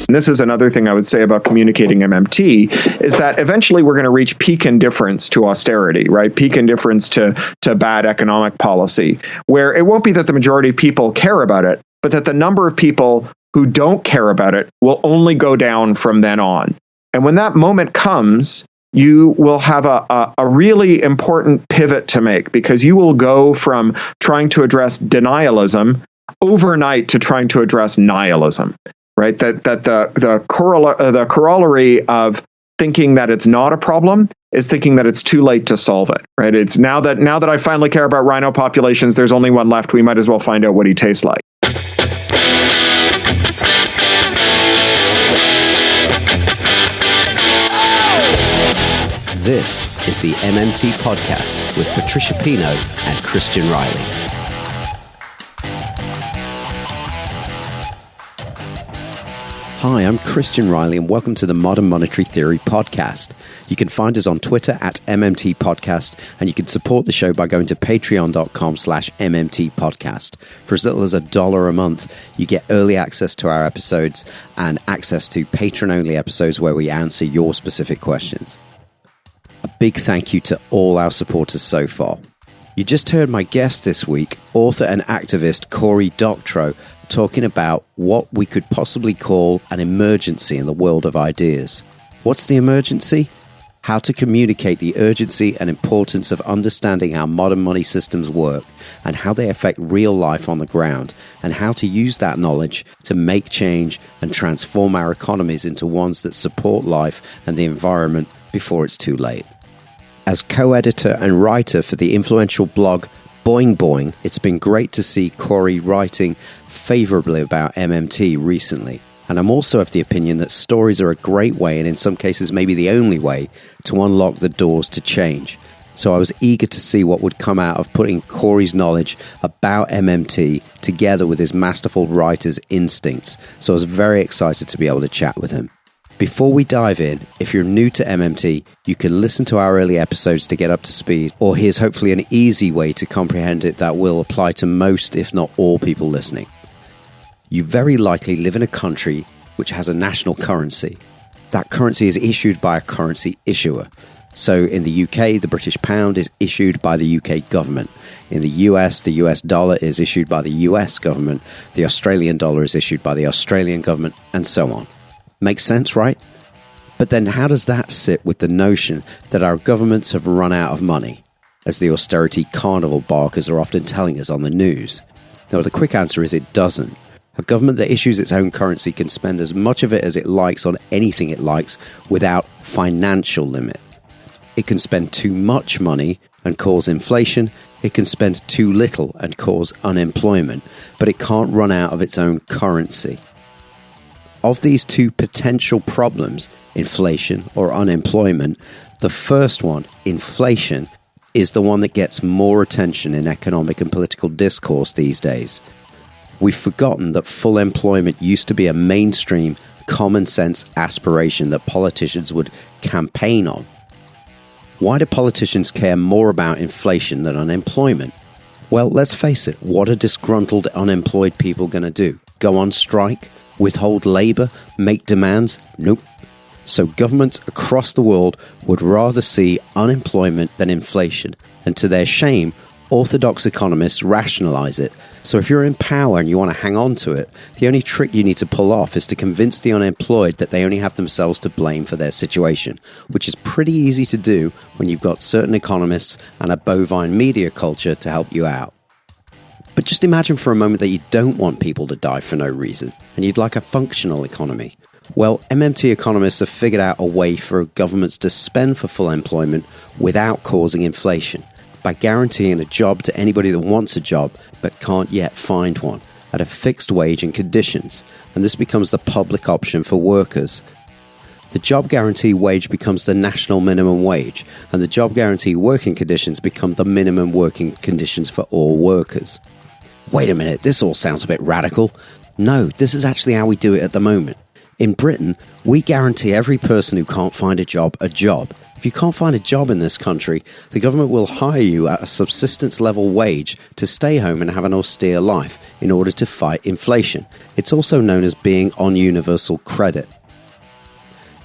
And this is another thing I would say about communicating MMT, is that eventually we're going to reach peak indifference to austerity, right? Peak indifference to bad economic policy, where it won't be that the majority of people care about it, but that the number of people who don't care about it will only go down from then on. And when that moment comes, you will have a really important pivot to make, because you will go from trying to address denialism overnight to trying to address nihilism, right? That the corollary of thinking that it's not a problem is thinking that it's too late to solve it, right? It's now that I finally care about rhino populations, there's only one left. We might as well find out what he tastes like. This is the MMT Podcast with Patricia Pino and Christian Riley. Hi, I'm Christian Riley and welcome to the Modern Monetary Theory Podcast. You can find us on Twitter at MMT Podcast, and you can support the show by going to patreon.com/MMT Podcast. For as little as $1 a month, you get early access to our episodes and access to patron-only episodes where we answer your specific questions. A big thank you to all our supporters so far. You just heard my guest this week, author and activist Cory Doctorow, talking about what we could possibly call an emergency in the world of ideas. What's the emergency? How to communicate the urgency and importance of understanding how modern money systems work and how they affect real life on the ground, and how to use that knowledge to make change and transform our economies into ones that support life and the environment before it's too late. As co-editor and writer for the influential blog Boing Boing, it's been great to see Cory writing favorably about MMT recently. And I'm also of the opinion that stories are a great way, and in some cases maybe the only way, to unlock the doors to change. So I was eager to see what would come out of putting Cory's knowledge about MMT together with his masterful writer's instincts. So I was very excited to be able to chat with him. Before we dive in, if you're new to MMT, you can listen to our early episodes to get up to speed, or here's hopefully an easy way to comprehend it that will apply to most, if not all, people listening. You very likely live in a country which has a national currency. That currency is issued by a currency issuer. So in the UK, the British pound is issued by the UK government. In the US dollar is issued by the US government. The Australian dollar is issued by the Australian government, and so on. Makes sense, right? But then how does that sit with the notion that our governments have run out of money, as the austerity carnival barkers are often telling us on the news? Now, the quick answer is it doesn't. A government that issues its own currency can spend as much of it as it likes on anything it likes without financial limit. It can spend too much money and cause inflation. It can spend too little and cause unemployment, but it can't run out of its own currency. Of these two potential problems, inflation or unemployment, the first one, inflation, is the one that gets more attention in economic and political discourse these days. We've forgotten that full employment used to be a mainstream, common sense aspiration that politicians would campaign on. Why do politicians care more about inflation than unemployment? Well, let's face it, what are disgruntled unemployed people going to do? Go on strike? Withhold labour? Make demands? Nope. So governments across the world would rather see unemployment than inflation. And to their shame, orthodox economists rationalise it. So if you're in power and you want to hang on to it, the only trick you need to pull off is to convince the unemployed that they only have themselves to blame for their situation, which is pretty easy to do when you've got certain economists and a bovine media culture to help you out. But just imagine for a moment that you don't want people to die for no reason, and you'd like a functional economy. Well, MMT economists have figured out a way for governments to spend for full employment without causing inflation, by guaranteeing a job to anybody that wants a job but can't yet find one, at a fixed wage and conditions, and this becomes the public option for workers. The job guarantee wage becomes the national minimum wage, and the job guarantee working conditions become the minimum working conditions for all workers. Wait a minute, this all sounds a bit radical. No, this is actually how we do it at the moment. In Britain, we guarantee every person who can't find a job, If you can't find a job in this country, the government will hire you at a subsistence level wage to stay home and have an austere life in order to fight inflation. It's also known as being on universal credit.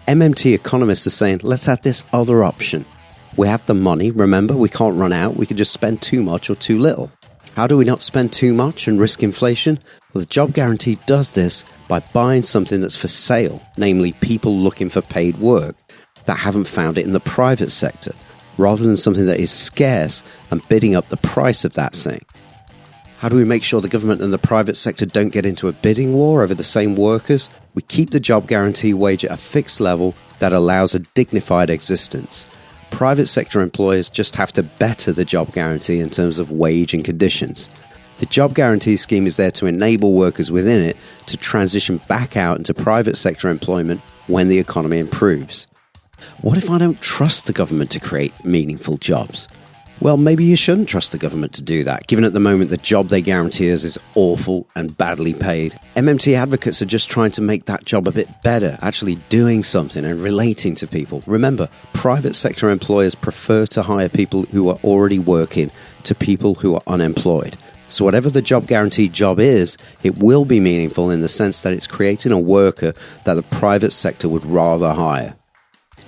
MMT economists are saying, let's add this other option. We have the money, remember, we can't run out, we can just spend too much or too little. How do we not spend too much and risk inflation? Well, the job guarantee does this by buying something that's for sale, namely people looking for paid work that haven't found it in the private sector, rather than something that is scarce and bidding up the price of that thing. How do we make sure the government and the private sector don't get into a bidding war over the same workers? We keep the job guarantee wage at a fixed level that allows a dignified existence. Private sector employers just have to better the job guarantee in terms of wage and conditions. The job guarantee scheme is there to enable workers within it to transition back out into private sector employment when the economy improves. What if I don't trust the government to create meaningful jobs? Well, maybe you shouldn't trust the government to do that, given at the moment the job they guarantee us is awful and badly paid. MMT advocates are just trying to make that job a bit better, actually doing something and relating to people. Remember, private sector employers prefer to hire people who are already working to people who are unemployed. So whatever the job guaranteed job is, it will be meaningful in the sense that it's creating a worker that the private sector would rather hire.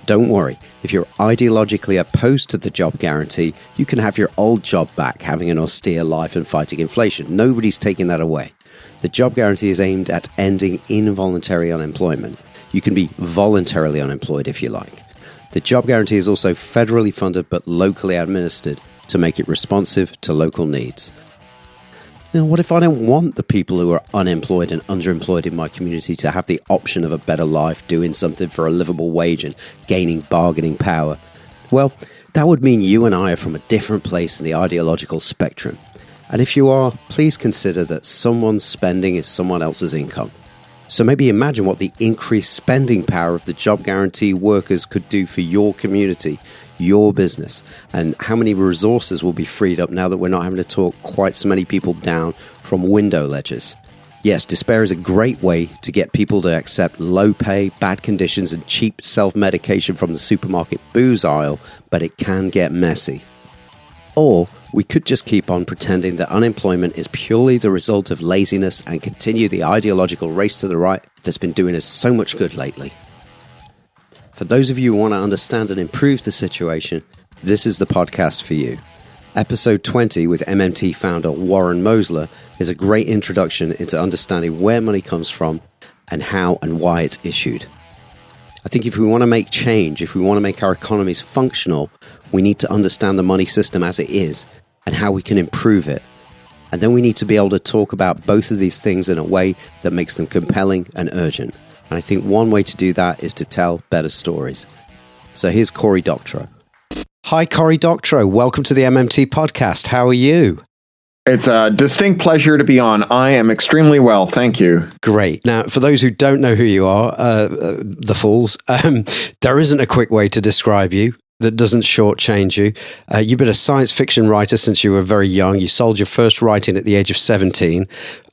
Don't worry, if you're ideologically opposed to the job guarantee, you can have your old job back, having an austere life and fighting inflation. Nobody's taking that away. The job guarantee is aimed at ending involuntary unemployment. You can be voluntarily unemployed if you like. The job guarantee is also federally funded but locally administered to make it responsive to local needs. Now, what if I don't want the people who are unemployed and underemployed in my community to have the option of a better life, doing something for a livable wage and gaining bargaining power? Well, that would mean you and I are from a different place in the ideological spectrum. And if you are, please consider that someone's spending is someone else's income. So maybe imagine what the increased spending power of the job guarantee workers could do for your community, your business, and how many resources will be freed up now that we're not having to talk quite so many people down from window ledges. Yes, despair is a great way to get people to accept low pay, bad conditions, and cheap self-medication from the supermarket booze aisle, but it can get messy. Or we could just keep on pretending that unemployment is purely the result of laziness and continue the ideological race to the right that's been doing us so much good lately. For those of you who want to understand and improve the situation, this is the podcast for you. Episode 20 with MMT founder Warren Mosler is a great introduction into understanding where money comes from and how and why it's issued. I think if we want to make change, if we want to make our economies functional, we need to understand the money system as it is and how we can improve it. And then we need to be able to talk about both of these things in a way that makes them compelling and urgent. And I think one way to do that is to tell better stories. So here's Cory Doctorow. Hi, Cory Doctorow. Welcome to the MMT podcast. How are you? It's a distinct pleasure to be on. I am extremely well. Thank you. Great. Now, for those who don't know who you are, the fools, there isn't a quick way to describe you that doesn't shortchange you. You've been a science fiction writer since you were very young. You sold your first writing at the age of 17.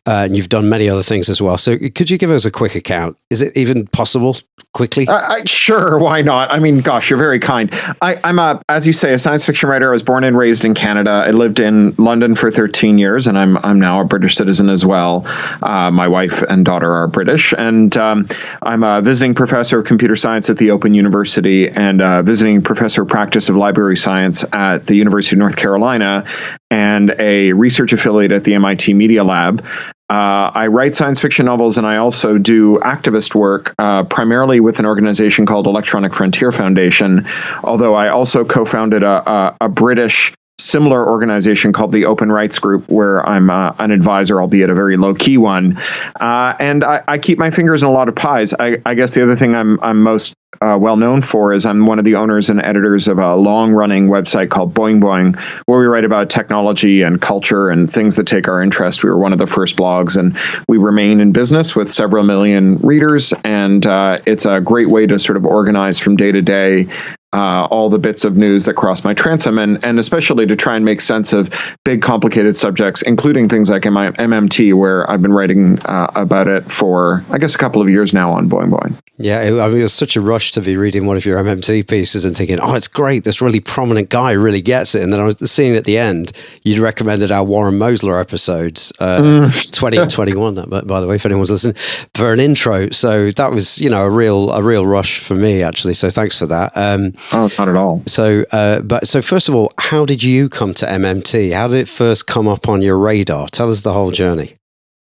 And you've done many other things as well. So could you give us a quick account? Is it even possible quickly? Sure, why not? I mean, gosh, you're very kind. I'm as you say, a science fiction writer. I was born and raised in Canada. I lived in London for 13 years, and I'm now a British citizen as well. My wife and daughter are British, and I'm a visiting professor of computer science at the Open University and a visiting professor of practice of library science at the University of North Carolina and a research affiliate at the MIT Media Lab. I write science fiction novels, and I also do activist work, primarily with an organization called Electronic Frontier Foundation, although I also co-founded a British similar organization called the Open Rights Group, where I'm an advisor, albeit a very low-key one. And I keep my fingers in a lot of pies. I guess the other thing I'm most well known for is I'm one of the owners and editors of a long-running website called Boing Boing, where we write about technology and culture and things that take our interest. We were one of the first blogs, and we remain in business with several million readers. And it's a great way to sort of organize from day to day all the bits of news that cross my transom, and especially to try and make sense of big, complicated subjects, including things like MMT, where I've been writing about it for, I guess, a couple of years now on Boing Boing. Yeah, I mean, it was such a rush to be reading one of your MMT pieces and thinking, oh, it's great, this really prominent guy really gets it. And then I was seeing at the end, you'd recommended our Warren Mosler episodes, 20 and 21, by the way, if anyone's listening, for an intro. So that was, a real rush for me, actually. So thanks for that. Oh, not at all. So first of all, how did you come to MMT? How did it first come up on your radar? Tell us the whole journey.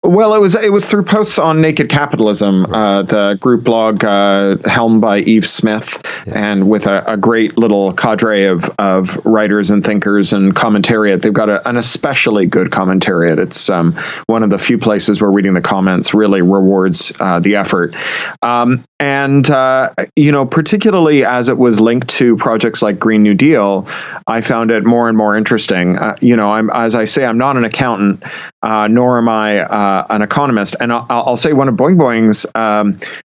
Well, it was through posts on Naked Capitalism, the group blog helmed by Eve Smith, and with a great little cadre of writers and thinkers and commentariat. They've got an especially good commentariat. It's one of the few places where reading the comments really rewards the effort. And particularly as it was linked to projects like Green New Deal, I found it more and more interesting. As I say, I'm not an accountant, nor am I an economist. And I'll say one of Boing Boing's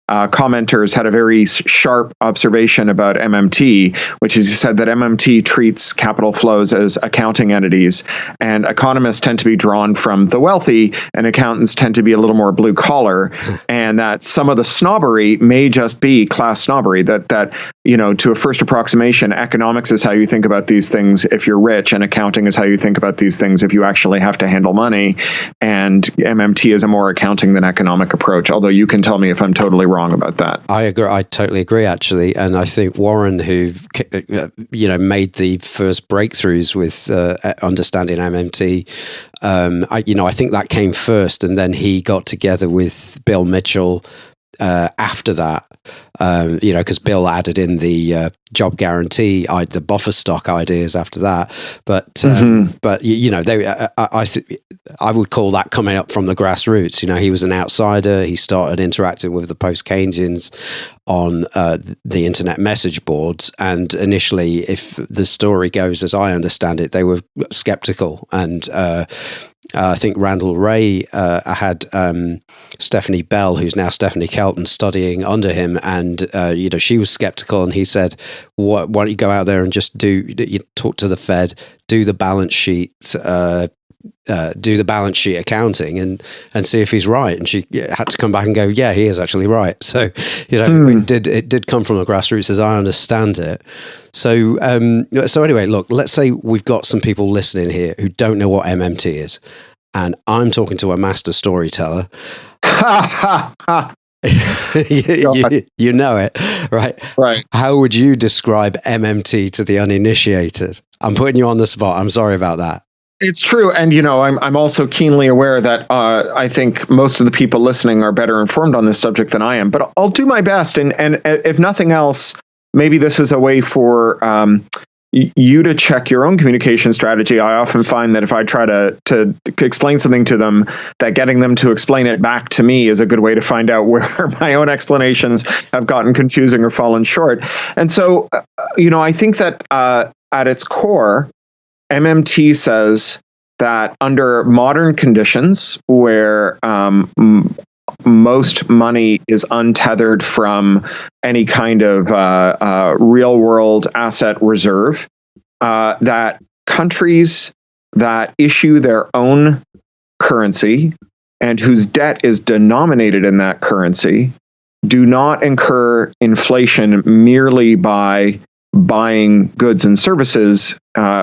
commenters had a very sharp observation about MMT, which is he said that MMT treats capital flows as accounting entities, and economists tend to be drawn from the wealthy, and accountants tend to be a little more blue collar, and that some of the snobbery may just be class snobbery. That to a first approximation, economics is how you think about these things if you're rich, and accounting is how you think about these things if you actually have to handle money. And MMT is a more accounting than economic approach, although you can tell me if I'm totally wrong about that. I agree. I totally agree, actually. And I think Warren, who made the first breakthroughs with understanding MMT, I think that came first, and then he got together with Bill Mitchell after that, because Bill added in the job guarantee, the buffer stock ideas after that. But I would call that coming up from the grassroots. He was an outsider. He started interacting with the post-Keynesians on the internet message boards, and initially, if the story goes as I understand it, they were skeptical. And I think Randall Ray had Stephanie Bell, who's now Stephanie Kelton, studying under him, and she was skeptical, and he said, why don't you go out there and just talk to the Fed, do the balance sheet accounting and see if he's right. And she had to come back and go, yeah, he is actually right. So it did come from the grassroots, as I understand it. So anyway, look, let's say we've got some people listening here who don't know what MMT is, and I'm talking to a master storyteller. you know it, right? Right. How would you describe MMT to the uninitiated? I'm putting you on the spot. I'm sorry about that. It's true. And, I'm also keenly aware that I think most of the people listening are better informed on this subject than I am. But I'll do my best. And if nothing else, maybe this is a way for you to check your own communication strategy. I often find that if I try to explain something to them, that getting them to explain it back to me is a good way to find out where my own explanations have gotten confusing or fallen short. And so, I think that at its core, MMT says that under modern conditions where most money is untethered from any kind of real world asset reserve, that countries that issue their own currency and whose debt is denominated in that currency do not incur inflation merely by buying goods and services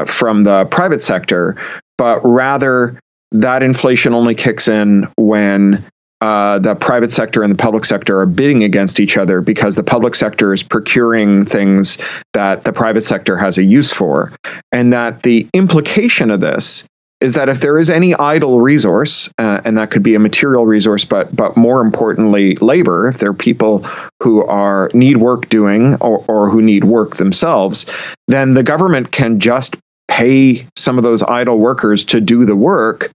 from the private sector, but rather that inflation only kicks in when the private sector and the public sector are bidding against each other, because the public sector is procuring things that the private sector has a use for. And that the implication of this is that if there is any idle resource, and that could be a material resource, but more importantly, labor, if there are people who need work doing or who need work themselves, then the government can just pay some of those idle workers to do the work,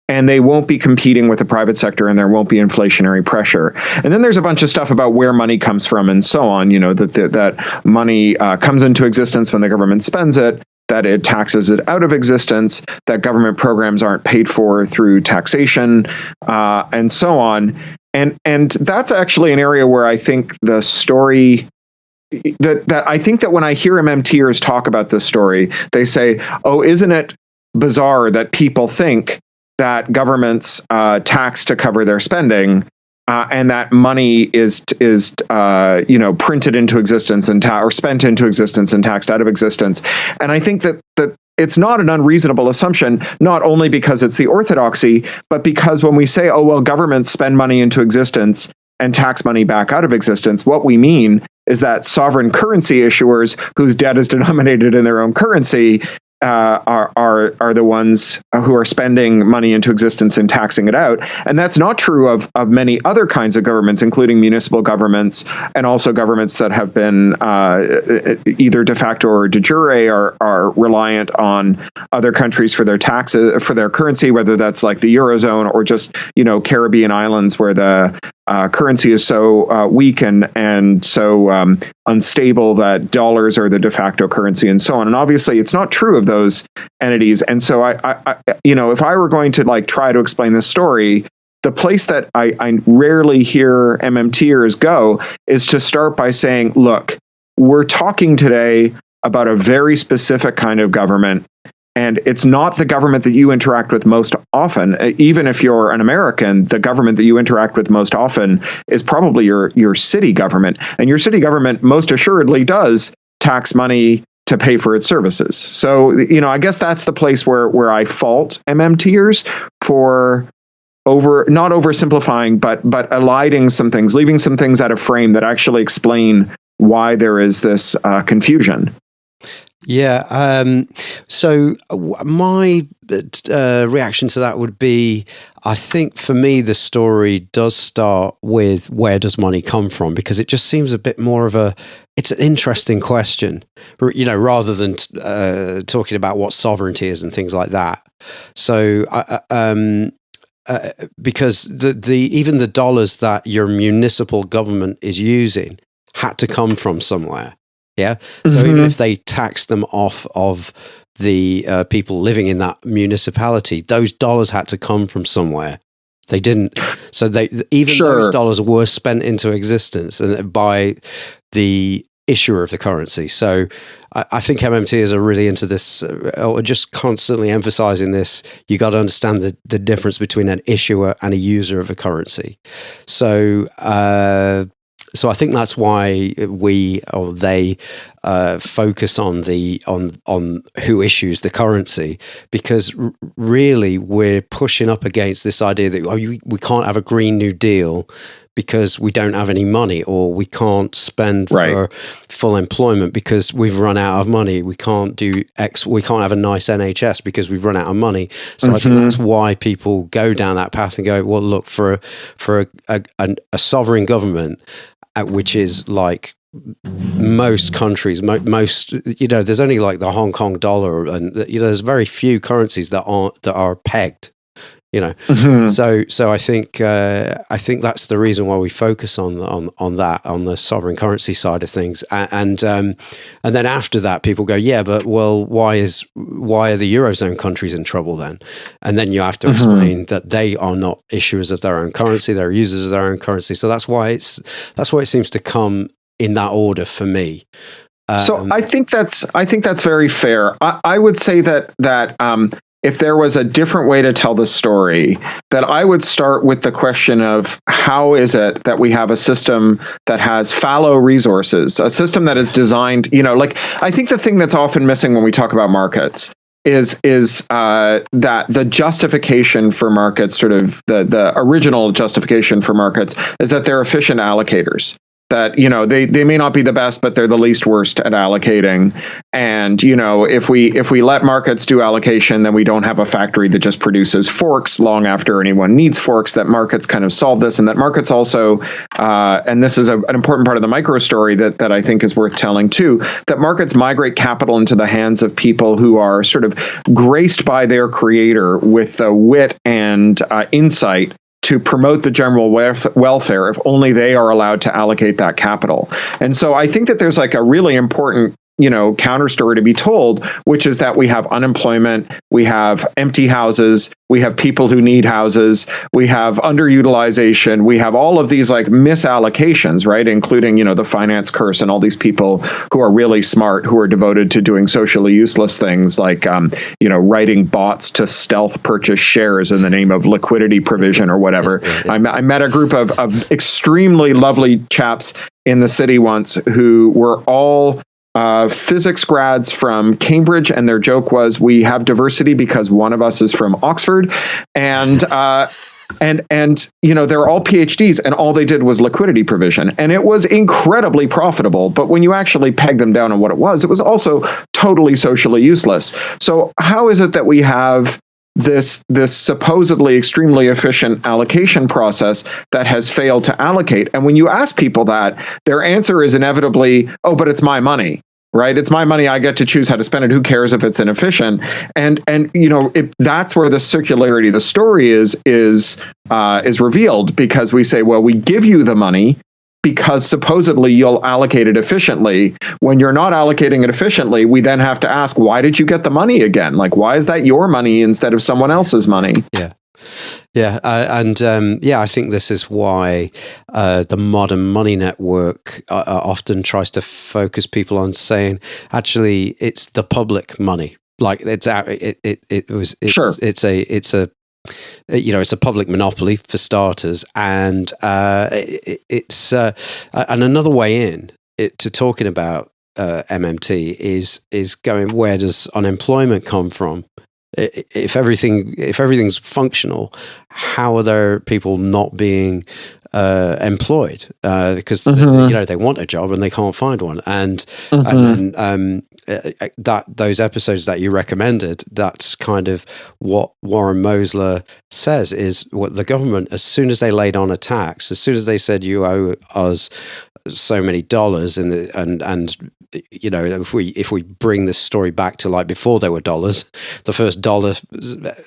and they won't be competing with the private sector, and there won't be inflationary pressure. And then there's a bunch of stuff about where money comes from and so on, that money comes into existence when the government spends it, that it taxes it out of existence, that government programs aren't paid for through taxation, and so on. And that's actually an area where I think the story that I think that when I hear MMTers talk about this story, they say, "Oh, isn't it bizarre that people think that governments tax to cover their spending, and that money is printed into existence and or spent into existence and taxed out of existence?" And I think that it's not an unreasonable assumption, not only because it's the orthodoxy, but because when we say, "Oh, well, governments spend money into existence and tax money back out of existence," what we mean is that sovereign currency issuers whose debt is denominated in their own currency are the ones who are spending money into existence and taxing it out. And that's not true of many other kinds of governments, including municipal governments, and also governments that have been either de facto or de jure are reliant on other countries for their taxes, for their currency, whether that's like the Eurozone or just, Caribbean islands where the currency is so weak and so unstable that dollars are the de facto currency and so on. And obviously it's not true of those entities. And so I if I were going to try to explain this story, the place that I rarely hear MMTers go is to start by saying, look, we're talking today about a very specific kind of government. And it's not the government that you interact with most often. Even if you're an American, the government that you interact with most often is probably your city government. And your city government most assuredly does tax money to pay for its services. So, I guess that's the place where I fault MMTers for not oversimplifying, but eliding some things, leaving some things out of frame that actually explain why there is this confusion. Yeah. So my reaction to that would be, I think for me, the story does start with where does money come from? Because it just seems a bit more of it's an interesting question, rather than talking about what sovereignty is and things like that. So, because even the dollars that your municipal government is using had to come from somewhere. Yeah. So even if they tax them off of the people living in that municipality, those dollars had to come from somewhere. They didn't. So those dollars were spent into existence by the issuer of the currency. So I think MMTs are really into this, or just constantly emphasizing this. You got to understand the difference between an issuer and a user of a currency. So I think that's why they focus on on who issues the currency, because really we're pushing up against this idea that we can't have a Green New Deal because we don't have any money, or we can't spend for full employment because we've run out of money. We can't do X. We can't have a nice NHS because we've run out of money. So I think that's why people go down that path and go, well, look, for a sovereign government, which is like most countries, most there's only like the Hong Kong dollar, and there's very few currencies that are pegged. So I think that's the reason why we focus on the sovereign currency side of things, and then after that people go, yeah, but why are the Eurozone countries in trouble then? And then you have to explain that they are not issuers of their own currency, they're users of their own currency. So that's why it seems to come in that order for me. So I think that's very fair. I would say that if there was a different way to tell the story, that I would start with the question of how is it that we have a system that has fallow resources, a system that is designed, I think the thing that's often missing when we talk about markets is that the justification for markets, sort of the original justification for markets, is that they're efficient allocators. That, they may not be the best, but they're the least worst at allocating. And, if we let markets do allocation, then we don't have a factory that just produces forks long after anyone needs forks, that markets kind of solve this. And that markets also, and this is an important part of the micro story that I think is worth telling too, that markets migrate capital into the hands of people who are sort of graced by their creator with the wit and insight to promote the general welfare if only they are allowed to allocate that capital. And so I think that there's like a really important counter story to be told, which is that we have unemployment, we have empty houses, we have people who need houses, we have underutilization, we have all of these like misallocations, right? Including, the finance curse and all these people who are really smart, who are devoted to doing socially useless things like, writing bots to stealth purchase shares in the name of liquidity provision or whatever. I met a group of extremely lovely chaps in the city once who were all physics grads from Cambridge, and their joke was, we have diversity because one of us is from Oxford, and they're all PhDs, and all they did was liquidity provision, and it was incredibly profitable. But when you actually peg them down on what it was also totally socially useless. So how is it that we have this supposedly extremely efficient allocation process that has failed to allocate? And when you ask people that, their answer is inevitably, oh, but it's my money, right? It's my money. I get to choose how to spend it. Who cares if it's inefficient? And that's where the circularity of the story is revealed, because we say, well, we give you the money because supposedly you'll allocate it efficiently. When you're not allocating it efficiently, we then have to ask, why did you get the money again? Like, why is that your money instead of someone else's money? I think this is why the modern money network often tries to focus people on saying, actually, it's the public money. Like it's a public monopoly for starters, and it's and another way in to talking about MMT is going, where does unemployment come from? If everything's functional, how are there people not being employed? Because they want a job and they can't find one, and that those episodes that you recommended, that's kind of what Warren Mosler says, is what the government, as soon as they laid on a tax, as soon as they said you owe us so many dollars, if we bring this story back to like before there were dollars, the first dollar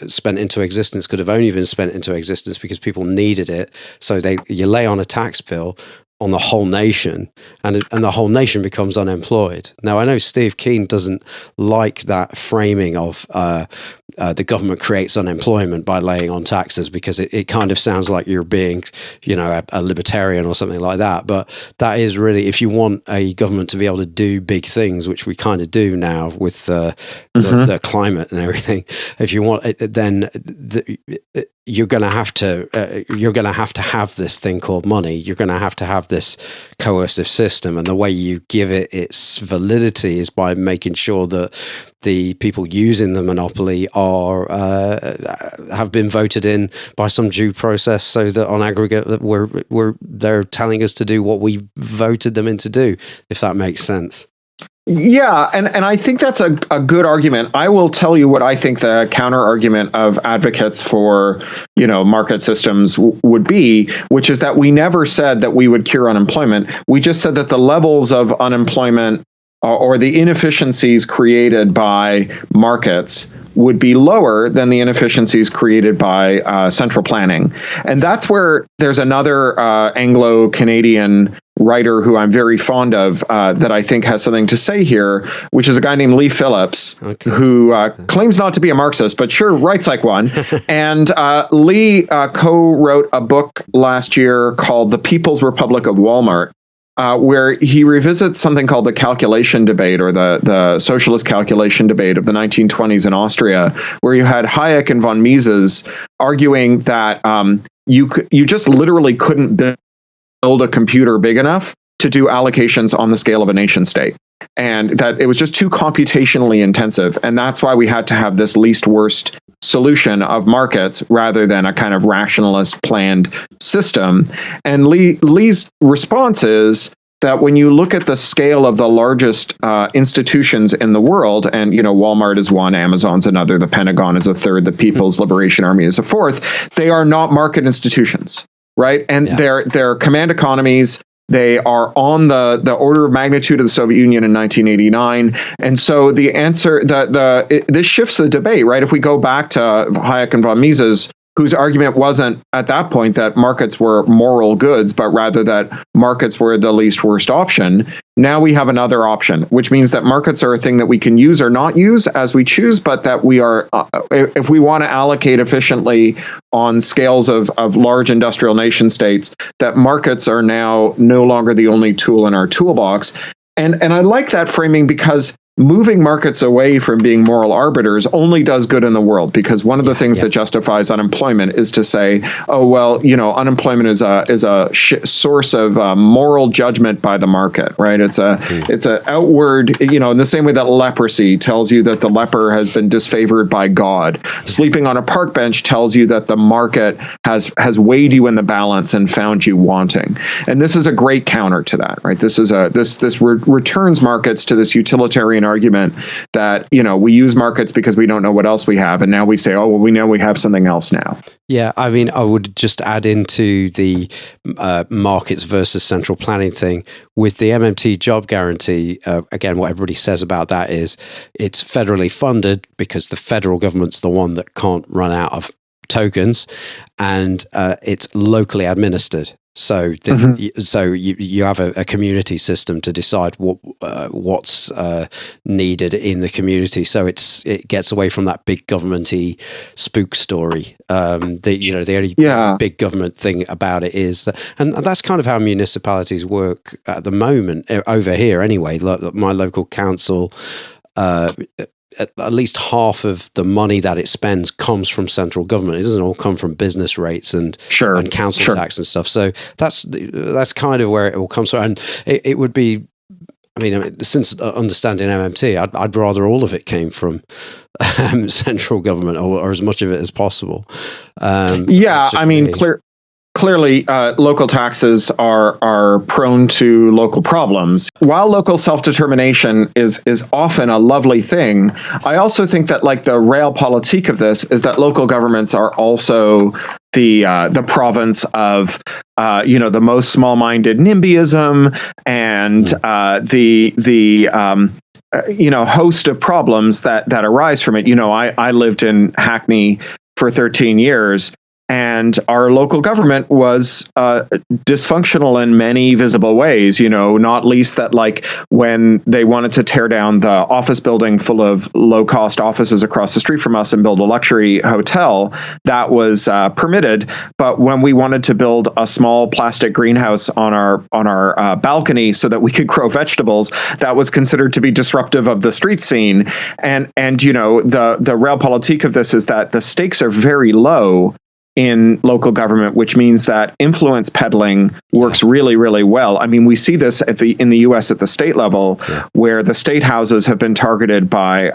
spent into existence could have only been spent into existence because people needed it. So you lay on a tax bill on the whole nation, and the whole nation becomes unemployed. Now, I know Steve Keen doesn't like that framing of the government creates unemployment by laying on taxes, because it kind of sounds like you're being, a libertarian or something like that. But that is really, if you want a government to be able to do big things, which we kind of do now with the climate and everything, if you want it, then you're going to have to have this thing called money. You're going to have this coercive system, and the way you give it its validity is by making sure that the people using the monopoly have been voted in by some due process, so that on aggregate that they're telling us to do what we voted them in to do, if that makes sense. Yeah, and I think that's a good argument. I will tell you what I think the counter argument of advocates for, market systems would be, which is that we never said that we would cure unemployment. We just said that the levels of unemployment or the inefficiencies created by markets would be lower than the inefficiencies created by central planning. And that's where there's another Anglo-Canadian writer who I'm very fond of that I think has something to say here, which is a guy named Lee Phillips, who claims not to be a Marxist, but sure writes like one. And Lee co-wrote a book last year called The People's Republic of Walmart, where he revisits something called the calculation debate, or the socialist calculation debate of the 1920s in Austria, where you had Hayek and von Mises arguing that you just literally couldn't build a computer big enough to do allocations on the scale of a nation state, and that it was just too computationally intensive. And that's why we had to have this least worst solution of markets rather than a kind of rationalist planned system. And Lee's response is that when you look at the scale of the largest institutions in the world, and Walmart is one, Amazon's another, the Pentagon is a third, the People's Liberation Army is a fourth, they are not market institutions, right? And they're command economies. They are on the order of magnitude of the Soviet Union in 1989. And so the answer, this shifts the debate, right? If we go back to Hayek and von Mises, whose argument wasn't at that point that markets were moral goods, but rather that markets were the least worst option. Now we have another option, which means that markets are a thing that we can use or not use as we choose, but that we are, if we want to allocate efficiently on scales of large industrial nation states, that markets are now no longer the only tool in our toolbox. And I like that framing because moving markets away from being moral arbiters only does good in the world, because one of the things that justifies unemployment is to say, oh, well, unemployment is a source of moral judgment by the market, right? It's a outward, in the same way that leprosy tells you that the leper has been disfavored by God. Sleeping on a park bench tells you that the market has weighed you in the balance and found you wanting. And this is a great counter to that, right? This returns markets to this utilitarian argument that, we use markets because we don't know what else we have. And now we say, oh, well, we know we have something else now. Yeah, I mean, I would just add into the markets versus central planning thing with the MMT job guarantee. Again, what everybody says about that is it's federally funded because the federal government's the one that can't run out of tokens, and it's locally administered. So, so you have a community system to decide what's needed in the community. So it gets away from that big government-y spook story. The only big government thing about it is, and that's kind of how municipalities work at the moment over here. Anyway, my local council. At least half of the money that it spends comes from central government. It doesn't all come from business rates and council tax and stuff. So that's kind of where it all comes from. And it would be, I mean, since understanding MMT, I'd rather all of it came from central government or as much of it as possible. Clearly, local taxes are prone to local problems. While local self-determination is often a lovely thing, I also think that the realpolitik of this is that local governments are also the province of the most small-minded NIMBYism and the host of problems that arise from it. I lived in Hackney for 13 years. And our local government was dysfunctional in many visible ways, not least that when they wanted to tear down the office building full of low-cost offices across the street from us and build a luxury hotel, that was permitted. But when we wanted to build a small plastic greenhouse on our balcony so that we could grow vegetables, that was considered to be disruptive of the street scene. And the realpolitik of this is that the stakes are very low in local government, which means that influence peddling works really, really well. I mean, we see this in the U.S. at the state level, where the state houses have been targeted by,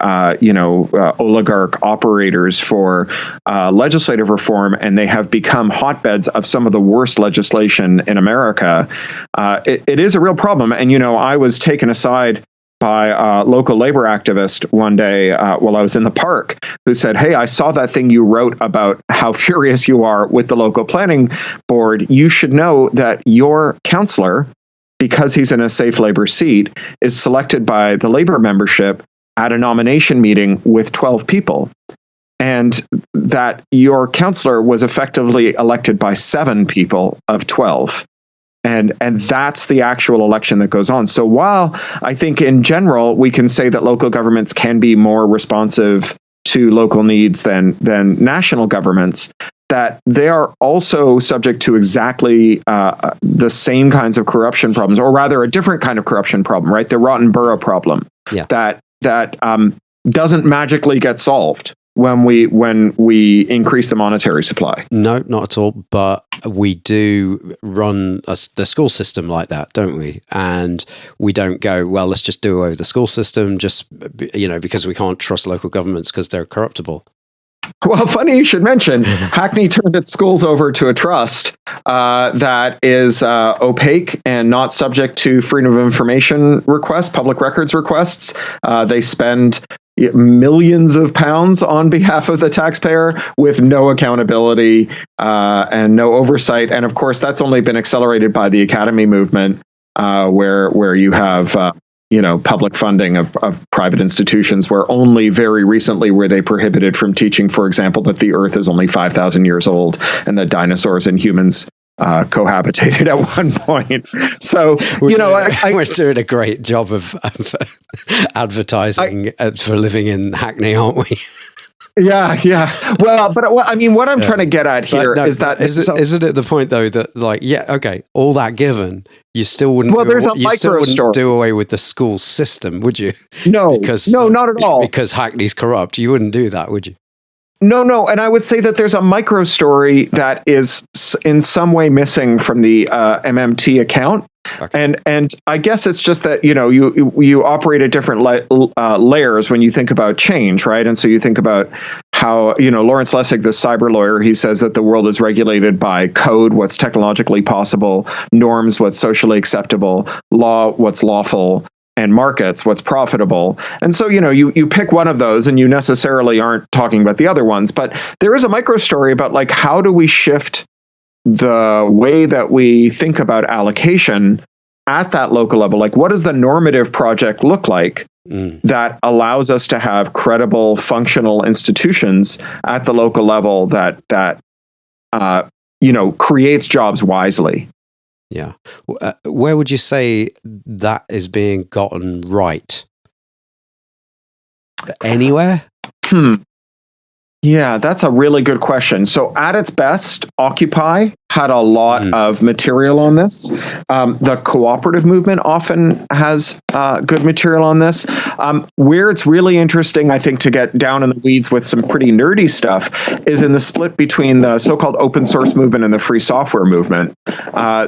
oligarch operators for legislative reform, and they have become hotbeds of some of the worst legislation in America. It is a real problem. And, I was taken aside by a local labor activist one day while I was in the park, who said, "Hey, I saw that thing you wrote about how furious you are with the local planning board. You should know that your counselor, because he's in a safe labor seat, is selected by the labor membership at a nomination meeting with 12 people. And that your counselor was effectively elected by 7 people of 12. And that's the actual election that goes on. So while I think in general we can say that local governments can be more responsive to local needs than national governments, that they are also subject to exactly the same kinds of corruption problems, or rather a different kind of corruption problem, right? The rotten borough problem that doesn't magically get solved when we increase the monetary supply. No, not at all. But we do run the school system like that, don't we? And we don't go, well, let's just do away with the school system, just because we can't trust local governments because they're corruptible. Well, funny you should mention, Hackney turned its schools over to a trust that is opaque and not subject to freedom of information requests, public records requests. They spend millions of pounds on behalf of the taxpayer with no accountability and no oversight. And of course, that's only been accelerated by the academy movement, where you have public funding of private institutions, where only very recently were they prohibited from teaching, for example, that the Earth is only 5,000 years old and that dinosaurs and humans cohabitated at one point. So, we're doing a great job of advertising for living in Hackney, aren't we? Yeah. Well, but what I'm trying to get at here is that isn't it the point though that all that given, you still wouldn't. Well, there's a micro story. Do away with the school system, would you? No, not at all. Because Hackney's corrupt, you wouldn't do that, would you? No, and I would say that there's a micro story that is in some way missing from the MMT account. Okay. And I guess it's just that, you operate at different layers when you think about change, right? And so you think about how, Lawrence Lessig, the cyber lawyer, he says that the world is regulated by code, what's technologically possible, norms, what's socially acceptable, law, what's lawful, and markets, what's profitable. And so, you pick one of those and you necessarily aren't talking about the other ones. But there is a micro story about how do we shift the way that we think about allocation at that local level? What does the normative project look like that allows us to have credible, functional institutions at the local level that creates jobs wisely? Yeah. Where would you say that is being gotten right? Anywhere? Yeah, that's a really good question. So at its best, Occupy had a lot of material on this. The cooperative movement often has good material on this. Where it's really interesting, I think, to get down in the weeds with some pretty nerdy stuff is in the split between the so-called open source movement and the free software movement.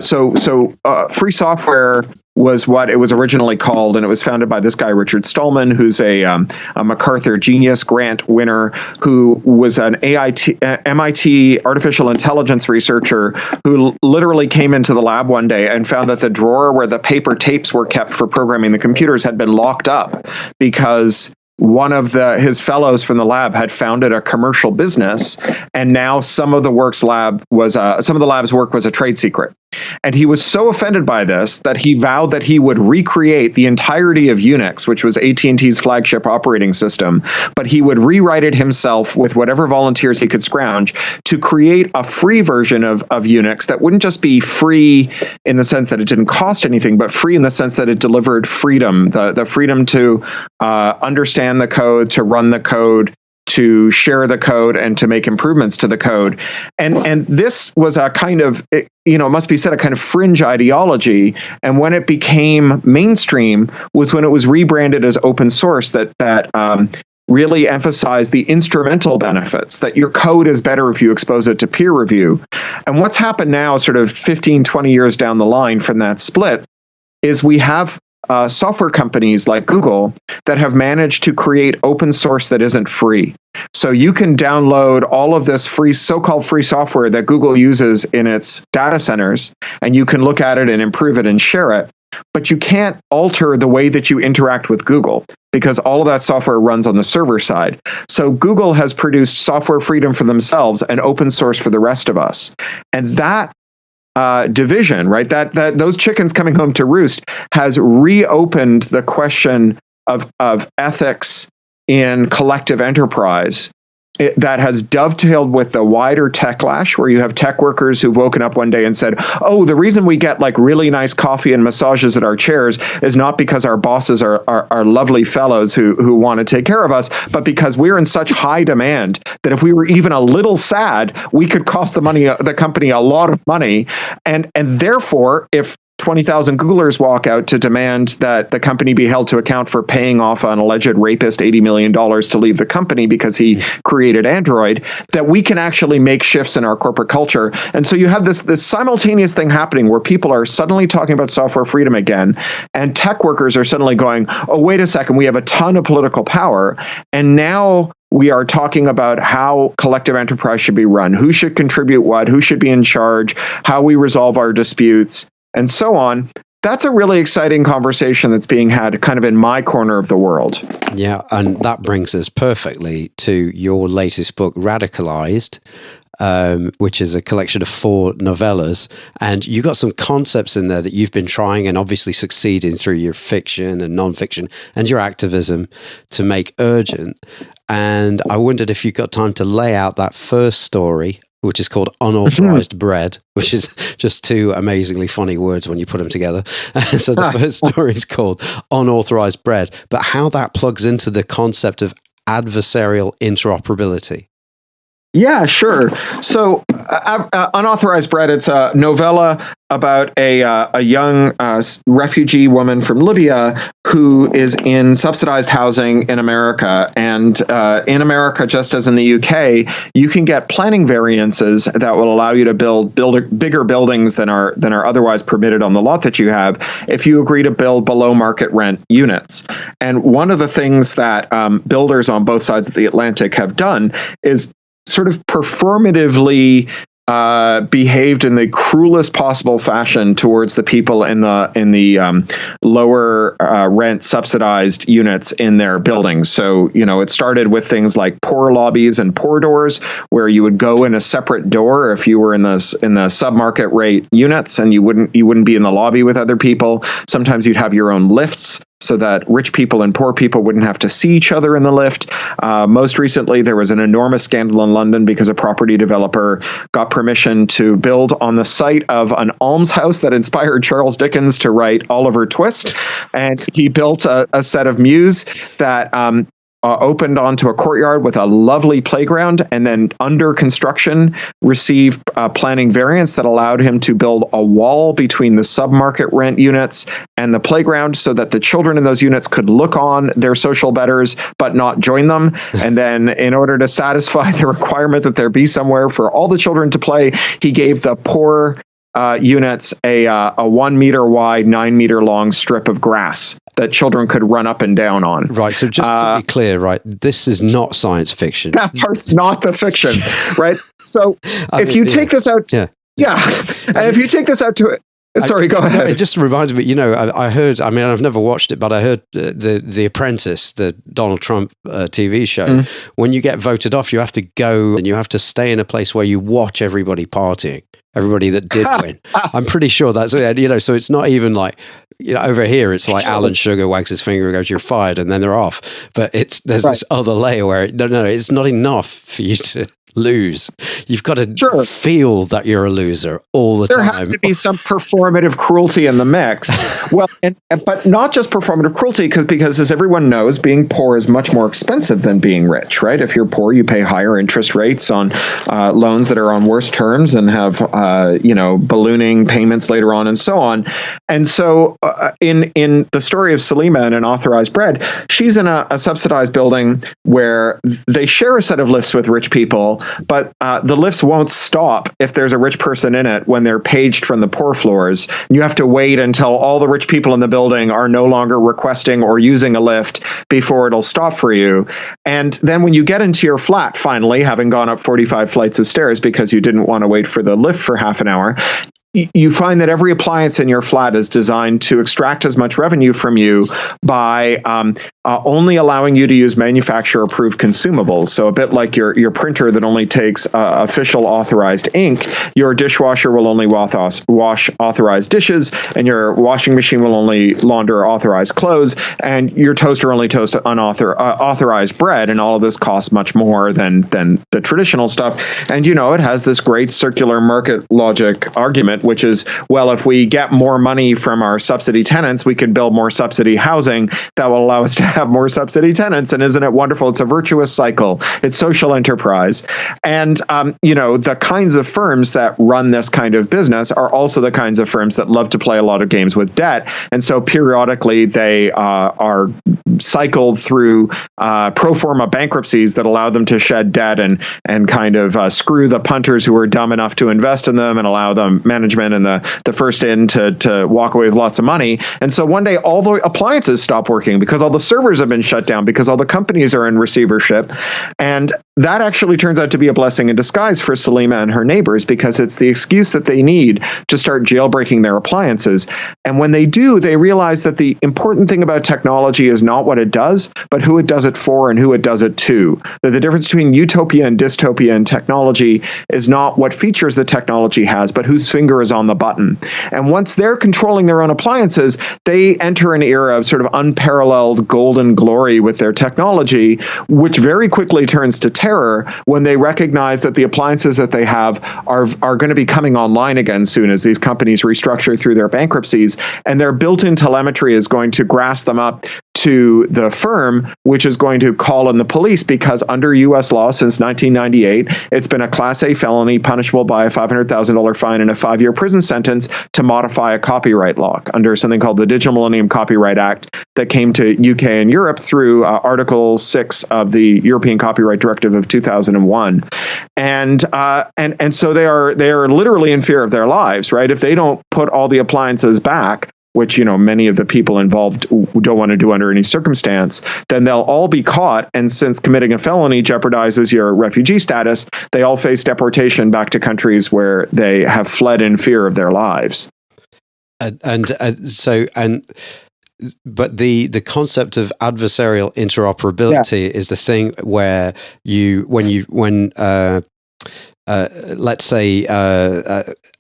So free software was what it was originally called, and it was founded by this guy, Richard Stallman, who's a MacArthur Genius Grant winner, who was an MIT artificial intelligence researcher who literally came into the lab one day and found that the drawer where the paper tapes were kept for programming the computers had been locked up because one of his fellows from the lab had founded a commercial business, and now some of the lab's work was a trade secret. And he was so offended by this that he vowed that he would recreate the entirety of Unix, which was AT&T's flagship operating system, but he would rewrite it himself with whatever volunteers he could scrounge to create a free version of Unix that wouldn't just be free in the sense that it didn't cost anything, but free in the sense that it delivered freedom, the freedom to understand the code, to run the code, to share the code, and to make improvements to the code. And this was a kind of, it must be said, a kind of fringe ideology. And when it became mainstream was when it was rebranded as open source that really emphasized the instrumental benefits, that your code is better if you expose it to peer review. And what's happened now, sort of 15, 20 years down the line from that split, is we have software companies like Google that have managed to create open source that isn't free. So you can download all of this so-called free software that Google uses in its data centers, and you can look at it and improve it and share it. But you can't alter the way that you interact with Google because all of that software runs on the server side. So Google has produced software freedom for themselves and open source for the rest of us. And that division, right? That those chickens coming home to roost has reopened the question of ethics in collective enterprise. That has dovetailed with the wider techlash, where you have tech workers who've woken up one day and said, "Oh, the reason we get really nice coffee and massages at our chairs is not because our bosses are lovely fellows who want to take care of us, but because we're in such high demand that if we were even a little sad, we could cost the company a lot of money, and therefore, if 20,000 Googlers walk out to demand that the company be held to account for paying off an alleged rapist $80 million to leave the company because he created Android, that we can actually make shifts in our corporate culture." And so you have this simultaneous thing happening where people are suddenly talking about software freedom again, and tech workers are suddenly going, "Oh, wait a second, we have a ton of political power, and now we are talking about how collective enterprise should be run, who should contribute what, who should be in charge, how we resolve our disputes, and so on." That's a really exciting conversation that's being had kind of in my corner of the world. Yeah, and that brings us perfectly to your latest book, Radicalized. which is a collection of 4 novellas. And you got some concepts in there that you've been trying and obviously succeeding through your fiction and nonfiction and your activism to make urgent. And I wondered if you got time to lay out that first story, which is called Unauthorized Bread, which is just 2 amazingly funny words when you put them together. So the first story is called Unauthorized Bread, but how that plugs into the concept of adversarial interoperability. Yeah, sure. So Unauthorized Bread, it's a novella about a young refugee woman from Libya who is in subsidized housing in America. And in America, just as in the UK, you can get planning variances that will allow you to build bigger buildings than are otherwise permitted on the lot that you have if you agree to build below market rent units. And one of the things that builders on both sides of the Atlantic have done is sort of performatively behaved in the cruelest possible fashion towards the people in the lower rent subsidized units in their buildings. So, it started with things like poor lobbies and poor doors, where you would go in a separate door if you were in the submarket rate units, and you wouldn't be in the lobby with other people. Sometimes you'd have your own lifts, so that rich people and poor people wouldn't have to see each other in the lift. Most recently, there was an enormous scandal in London because a property developer got permission to build on the site of an almshouse that inspired Charles Dickens to write Oliver Twist. And he built a set of mews that opened onto a courtyard with a lovely playground, and then under construction received planning variance that allowed him to build a wall between the submarket rent units and the playground so that the children in those units could look on their social betters but not join them. And then in order to satisfy the requirement that there be somewhere for all the children to play, he gave the poor units a 1 meter wide, 9 meter long strip of grass that children could run up and down on. Right. So just to be clear, right, this is not science fiction. That part's not the fiction, right? So if you take this out, and if you take this out to sorry, go ahead. It just reminds me, I heard, I've never watched it, but I heard the Apprentice, the Donald Trump TV show. When you get voted off, you have to go and you have to stay in a place where you watch everybody partying. Everybody that did win. I'm pretty sure that's it, so it's not even like, over here, it's like Alan Sugar wags his finger and goes, "You're fired," and then they're off. But there's this other layer where no, it's not enough for you to lose. You've got to feel that you're a loser all the time. There has to be some performative cruelty in the mix. Well, but not just performative cruelty, because as everyone knows, being poor is much more expensive than being rich, right? If you're poor, you pay higher interest rates on loans that are on worse terms and have ballooning payments later on and so on. And so in the story of Salima and Unauthorized Bread, she's in a subsidized building where they share a set of lifts with rich people, but the lifts won't stop if there's a rich person in it when they're paged from the poor floors. You have to wait until all the rich people in the building are no longer requesting or using a lift before it'll stop for you. And then when you get into your flat, finally, having gone up 45 flights of stairs because you didn't want to wait for the lift for half an hour, you find that every appliance in your flat is designed to extract as much revenue from you by only allowing you to use manufacturer-approved consumables. So a bit like your printer that only takes official authorized ink, your dishwasher will only wash authorized dishes, and your washing machine will only launder authorized clothes, and your toaster only toasts authorized bread, and all of this costs much more than the traditional stuff. And it has this great circular market logic argument, which is, well, if we get more money from our subsidy tenants, we could build more subsidy housing that will allow us to have more subsidy tenants. And isn't it wonderful? It's a virtuous cycle. It's social enterprise. And, the kinds of firms that run this kind of business are also the kinds of firms that love to play a lot of games with debt. And so periodically they are cycled through pro forma bankruptcies that allow them to shed debt and kind of screw the punters who are dumb enough to invest in them and allow them management and the first in to walk away with lots of money. And so one day all the appliances stop working because all the servers have been shut down because all the companies are in receivership. And that actually turns out to be a blessing in disguise for Salima and her neighbors, because it's the excuse that they need to start jailbreaking their appliances. And when they do, they realize that the important thing about technology is not what it does, but who it does it for and who it does it to. That the difference between utopia and dystopia in technology is not what features the technology has, but whose finger is on the button. And once they're controlling their own appliances, they enter an era of sort of unparalleled golden glory with their technology, which very quickly turns to terror when they recognize that the appliances that they have are going to be coming online again soon as these companies restructure through their bankruptcies, and their built-in telemetry is going to grass them up to the firm, which is going to call in the police, because under U.S. law since 1998, it's been a Class A felony punishable by a $500,000 fine and a 5-year prison sentence to modify a copyright law under something called the Digital Millennium Copyright Act that came to UK and Europe through Article 6 of the European Copyright Directive of 2001. And so they are literally in fear of their lives, right? If they don't put all the appliances back, which, many of the people involved don't want to do under any circumstance, then they'll all be caught. And since committing a felony jeopardizes your refugee status, they all face deportation back to countries where they have fled in fear of their lives. But the concept of adversarial interoperability is the thing where let's say,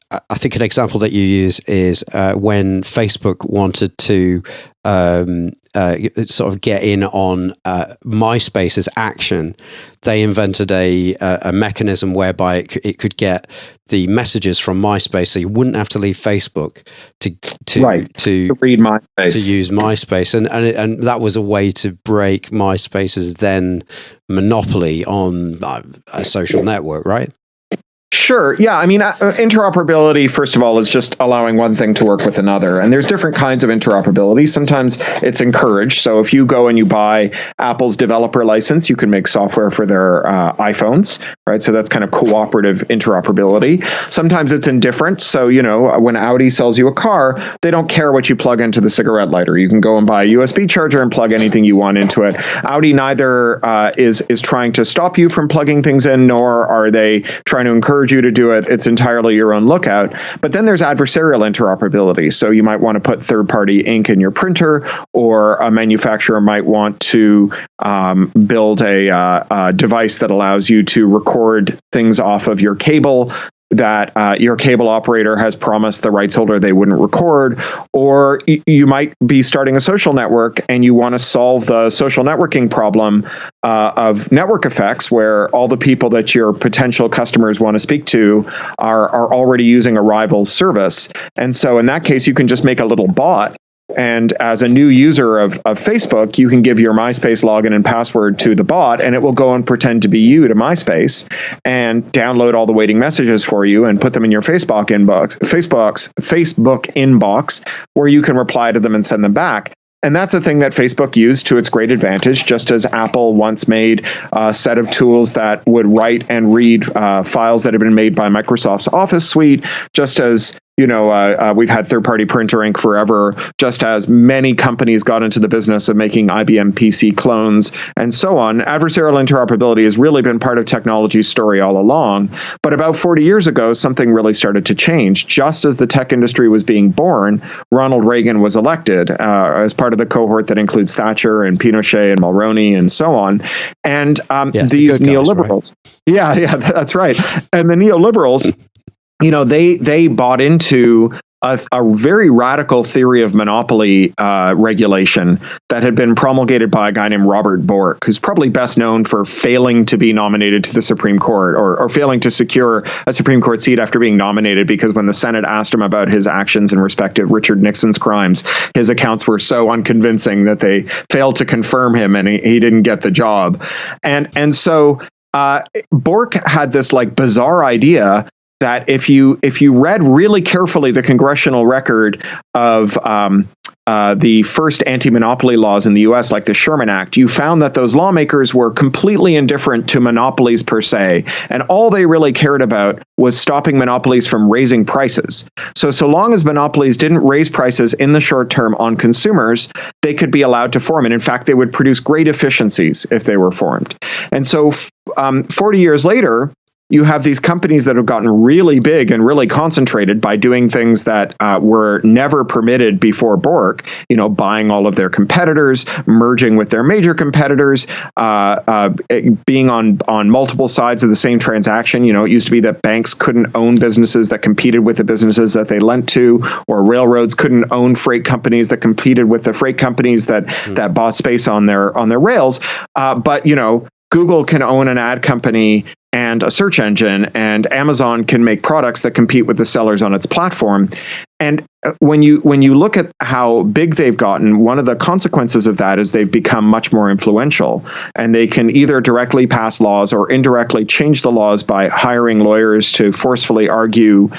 I think an example that you use is when Facebook wanted to sort of get in on MySpace's action, they invented a mechanism whereby it could get the messages from MySpace, so you wouldn't have to leave Facebook to read MySpace, to use MySpace, and that was a way to break MySpace's then monopoly on a social network, right? Sure. Yeah. I mean, interoperability, first of all, is just allowing one thing to work with another. And there's different kinds of interoperability. Sometimes it's encouraged. So if you go and you buy Apple's developer license, you can make software for their iPhones, right? So that's kind of cooperative interoperability. Sometimes it's indifferent. So, when Audi sells you a car, they don't care what you plug into the cigarette lighter. You can go and buy a USB charger and plug anything you want into it. Audi neither is trying to stop you from plugging things in, nor are they trying to encourage you to do it. It's entirely your own lookout. But then there's adversarial interoperability. So you might want to put third-party ink in your printer, or a manufacturer might want to build a device that allows you to record things off of your cable that your cable operator has promised the rights holder they wouldn't record. Or you might be starting a social network and you want to solve the social networking problem of network effects, where all the people that your potential customers want to speak to are already using a rival's service. And so in that case, you can just make a little bot. And as a new user of Facebook, you can give your MySpace login and password to the bot, and it will go and pretend to be you to MySpace and download all the waiting messages for you and put them in your Facebook inbox, where you can reply to them and send them back. And that's a thing that Facebook used to its great advantage, just as Apple once made a set of tools that would write and read files that had been made by Microsoft's Office suite, just as we've had third-party printer ink forever, just as many companies got into the business of making IBM PC clones and so on. Adversarial interoperability has really been part of technology's story all along. But about 40 years ago, something really started to change. Just as the tech industry was being born, Ronald Reagan was elected as part of the cohort that includes Thatcher and Pinochet and Mulroney and so on. And these neoliberals. Right? Yeah, that's right. And the neoliberals, they bought into a very radical theory of monopoly regulation that had been promulgated by a guy named Robert Bork, who's probably best known for failing to be nominated to the Supreme Court, or failing to secure a Supreme Court seat after being nominated, because when the Senate asked him about his actions in respect of Richard Nixon's crimes, his accounts were so unconvincing that they failed to confirm him, and he didn't get the job. And so Bork had this bizarre idea that if you read really carefully the congressional record of the first anti-monopoly laws in the U.S., like the Sherman Act, you found that those lawmakers were completely indifferent to monopolies per se, and all they really cared about was stopping monopolies from raising prices. So long as monopolies didn't raise prices in the short term on consumers, they could be allowed to form. And in fact, they would produce great efficiencies if they were formed. And so 40 years later, you have these companies that have gotten really big and really concentrated by doing things that were never permitted before Bork, buying all of their competitors, merging with their major competitors, being on multiple sides of the same transaction. It used to be that banks couldn't own businesses that competed with the businesses that they lent to, or railroads couldn't own freight companies that competed with the freight companies that bought space on their rails. But Google can own an ad company and a search engine, and Amazon can make products that compete with the sellers on its platform. And when you look at how big they've gotten, one of the consequences of that is they've become much more influential, and they can either directly pass laws or indirectly change the laws by hiring lawyers to forcefully argue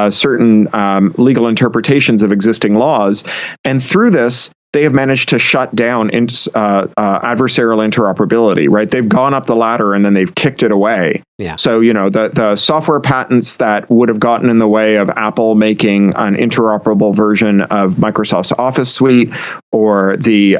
certain legal interpretations of existing laws. And through this, they have managed to shut down adversarial interoperability, right? They've gone up the ladder and then they've kicked it away. Yeah. So, the software patents that would have gotten in the way of Apple making an interoperable version of Microsoft's Office suite, or the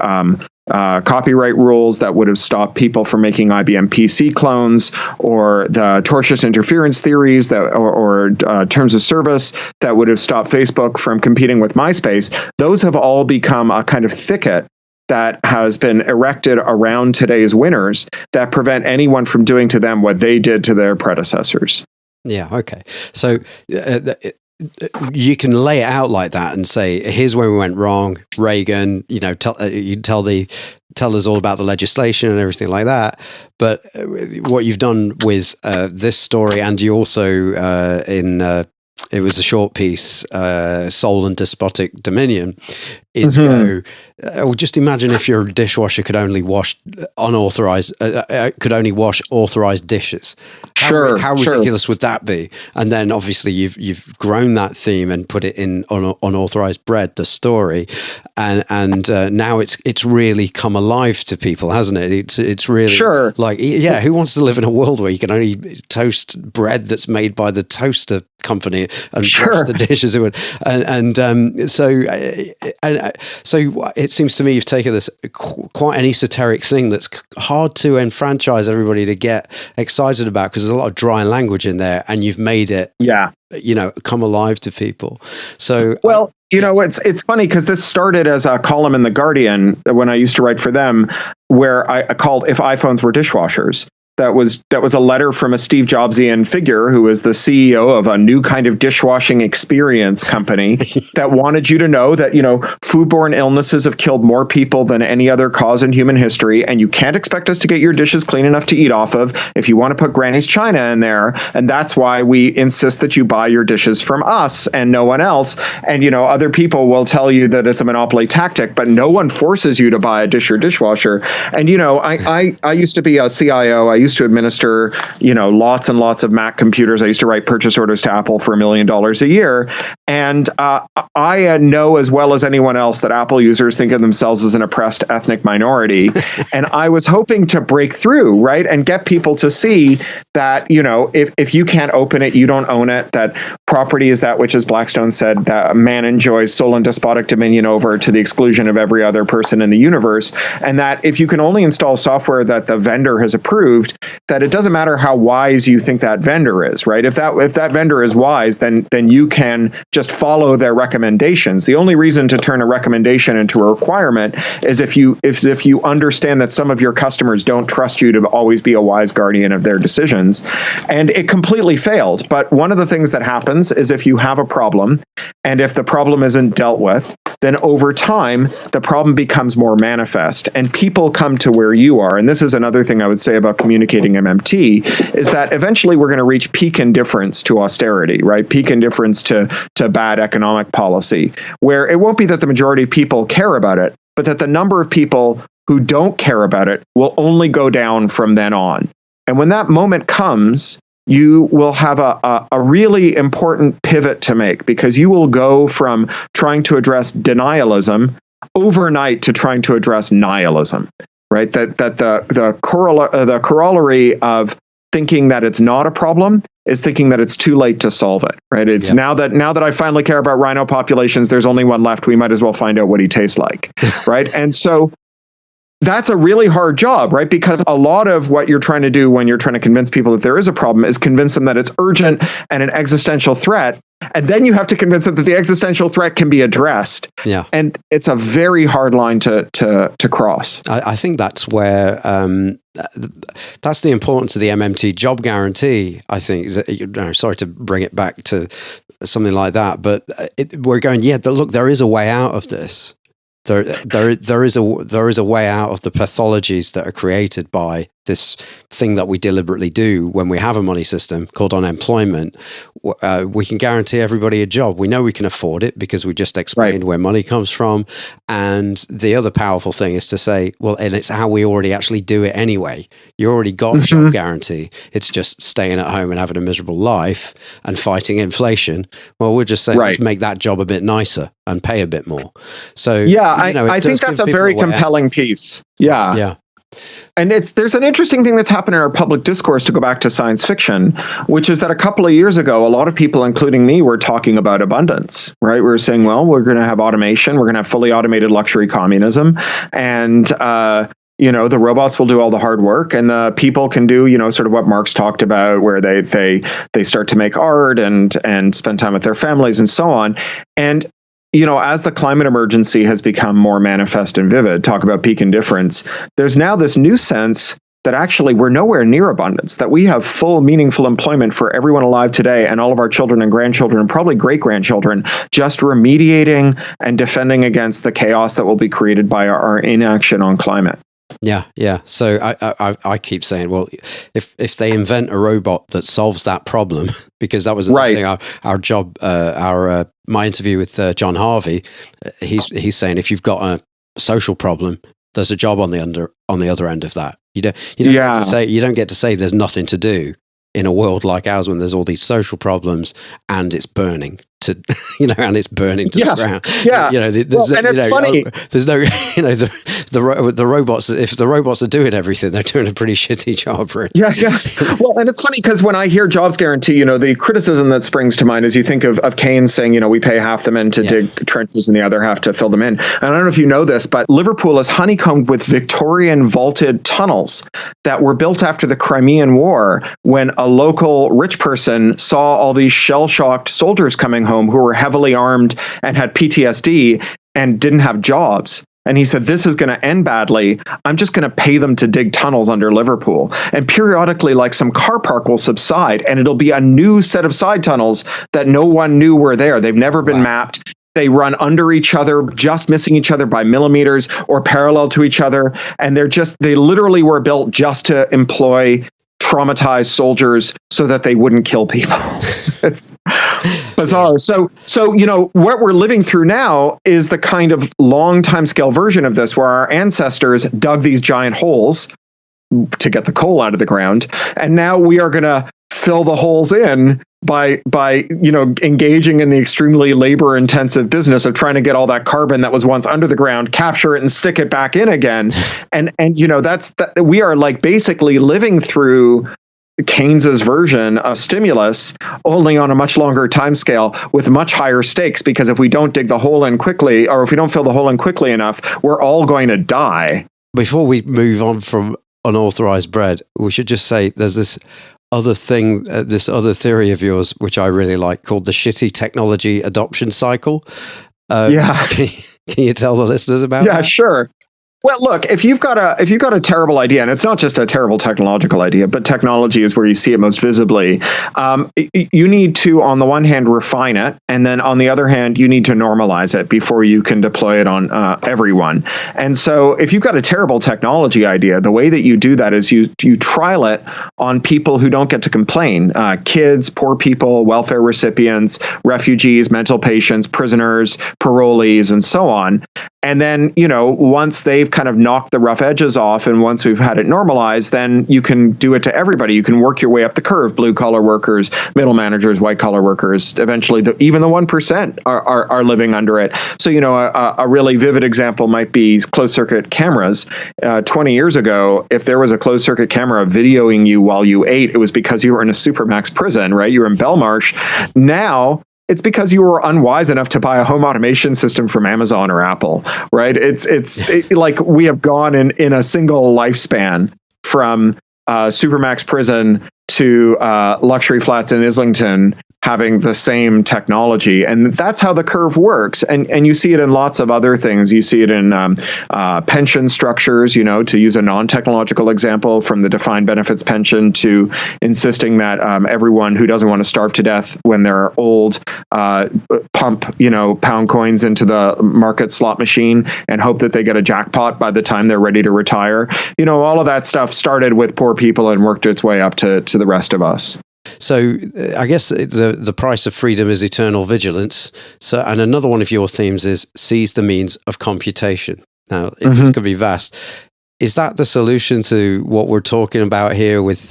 copyright rules that would have stopped people from making IBM PC clones, or the tortious interference theories or terms of service that would have stopped Facebook from competing with MySpace, those have all become a kind of thicket that has been erected around today's winners that prevent anyone from doing to them what they did to their predecessors. Yeah, okay. So you can lay it out like that and say, here's where we went wrong. Reagan, tell us all about the legislation and everything like that. But what you've done with this story, and you also it was a short piece, Soul and Despotic Dominion, is go, just imagine if your dishwasher could only wash authorized dishes. How ridiculous would that be? And then obviously you've grown that theme and put it in on unauthorized bread, the story, and now it's really come alive to people, hasn't it? It's really who wants to live in a world where you can only toast bread that's made by the toaster company and wash the dishes? So it seems to me you've taken this quite an esoteric thing that's hard to enfranchise everybody to get excited about, because there's a lot of dry language in there, and you've made it come alive to people. So it's funny because this started as a column in The Guardian when I used to write for them, where I called "If iPhones Were Dishwashers." That was a letter from a Steve Jobsian figure who is the CEO of a new kind of dishwashing experience company that wanted you to know that, foodborne illnesses have killed more people than any other cause in human history. And you can't expect us to get your dishes clean enough to eat off of if you want to put Granny's China in there. And that's why we insist that you buy your dishes from us and no one else. And, other people will tell you that it's a monopoly tactic, but no one forces you to buy a dish or dishwasher. And, I used to be a CIO. I used to administer, lots and lots of Mac computers. I used to write purchase orders to Apple for $1 million a year. And I know as well as anyone else that Apple users think of themselves as an oppressed ethnic minority. And I was hoping to break through, right, and get people to see that, if you can't open it, you don't own it, that property is that which, as Blackstone said, that man enjoys sole and despotic dominion over to the exclusion of every other person in the universe. And that if you can only install software that the vendor has approved, that it doesn't matter how wise you think that vendor is, right? If that vendor is wise, then you can just follow their recommendations. The only reason to turn a recommendation into a requirement is if you understand that some of your customers don't trust you to always be a wise guardian of their decisions. And it completely failed. But one of the things that happens is if you have a problem, and if the problem isn't dealt with, then over time, the problem becomes more manifest and people come to where you are. And this is another thing I would say about communicating MMT, is that eventually we're going to reach peak indifference to austerity, right? Peak indifference to bad economic policy, where it won't be that the majority of people care about it, but that the number of people who don't care about it will only go down from then on. And when that moment comes, you will have a really important pivot to make, because you will go from trying to address denialism overnight to trying to address nihilism, right? That the corollary of thinking that it's not a problem is thinking that it's too late to solve it, right? It's now that I finally care about rhino populations, there's only one left. We might as well find out what he tastes like, right? And so that's a really hard job, right? Because a lot of what you're trying to do when you're trying to convince people that there is a problem is convince them that it's urgent and an existential threat. And then you have to convince them that the existential threat can be addressed. Yeah. And it's a very hard line to cross. I think that's where, that's the importance of the MMT job guarantee, I think. Sorry to bring it back to something like that, but we're going, look, there is a way out of this. There is a way out of the pathologies that are created by this thing that we deliberately do when we have a money system called unemployment. We can guarantee everybody a job. We know we can afford it because we just explained where money comes from. And the other powerful thing is to say, well, and it's how we already actually do it anyway. You already got a job guarantee. It's just staying at home and having a miserable life and fighting inflation. Well, we're just saying, let's make that job a bit nicer and pay a bit more. So I think that's a very compelling piece. Yeah. And there's an interesting thing that's happened in our public discourse, to go back to science fiction, which is that a couple of years ago, a lot of people, including me, were talking about abundance, right? We were saying, well, we're going to have automation. We're going to have fully automated luxury communism. And, the robots will do all the hard work, and the people can do, sort of what Marx talked about, where they start to make art and spend time with their families and so on. And as the climate emergency has become more manifest and vivid, talk about peak indifference, there's now this new sense that actually we're nowhere near abundance, that we have full, meaningful employment for everyone alive today and all of our children and grandchildren and probably great-grandchildren, just remediating and defending against the chaos that will be created by our inaction on climate. Yeah. So I keep saying, well, if they invent a robot that solves that problem, because that was another thing, our job, my interview with John Harvey, he's saying if you've got a social problem, there's a job on the other end of that. You don't get to say there's nothing to do in a world like ours when there's all these social problems and it's burning to the ground. And it's funny. There's no, the robots. If the robots are doing everything, they're doing a pretty shitty job. Really. Yeah. Well, and it's funny because when I hear jobs guarantee, the criticism that springs to mind is you think of Keynes saying, we pay half the men to dig trenches and the other half to fill them in. And I don't know if you know this, but Liverpool is honeycombed with Victorian vaulted tunnels that were built after the Crimean War, when a local rich person saw all these shell-shocked soldiers coming home who were heavily armed and had PTSD and didn't have jobs. And he said, this is going to end badly. I'm just going to pay them to dig tunnels under Liverpool. And periodically, like some car park will subside and it'll be a new set of side tunnels that no one knew were there. They've never been mapped. They run under each other, just missing each other by millimeters or parallel to each other. And they literally were built just to employ traumatized soldiers so that they wouldn't kill people. It's bizarre. So what we're living through now is the kind of long time scale version of this, where our ancestors dug these giant holes to get the coal out of the ground, and now we are going to fill the holes in by engaging in the extremely labor intensive business of trying to get all that carbon that was once under the ground, capture it and stick it back in again. And we are like basically living through Keynes's version of stimulus, only on a much longer time scale with much higher stakes, because if we don't dig the hole in quickly, or if we don't fill the hole in quickly enough, we're all going to die. Before we move on from unauthorized bread, we should just say there's this other thing, this other theory of yours, which I really like, called the shitty technology adoption cycle. Can you tell the listeners about that? Yeah, sure. Well, look, if you've got a terrible idea, and it's not just a terrible technological idea, but technology is where you see it most visibly. You need to, on the one hand, refine it, and then on the other hand, you need to normalize it before you can deploy it on everyone. And so, if you've got a terrible technology idea, the way that you do that is you trial it on people who don't get to complain: kids, poor people, welfare recipients, refugees, mental patients, prisoners, parolees, and so on. And then, once they've kind of knocked the rough edges off and once we've had it normalized, then you can do it to everybody. You can work your way up the curve, blue collar workers, middle managers, white collar workers. Eventually, even the 1% are living under it. So, a really vivid example might be closed circuit cameras. 20 years ago, if there was a closed circuit camera videoing you while you ate, it was because you were in a supermax prison, right? You were in Belmarsh. Now, it's because you were unwise enough to buy a home automation system from Amazon or Apple, right? It's like we have gone in a single lifespan from supermax prison to luxury flats in Islington having the same technology. And that's how the curve works. And you see it in lots of other things. You see it in pension structures, to use a non-technological example, from the defined benefits pension to insisting that everyone who doesn't want to starve to death when they're old pump, pound coins into the market slot machine and hope that they get a jackpot by the time they're ready to retire. All of that stuff started with poor people and worked its way up to the rest of us. So I guess the price of freedom is eternal vigilance. So, and another one of your themes is seize the means of computation. Now, it's going to be vast. Is that the solution to what we're talking about here with,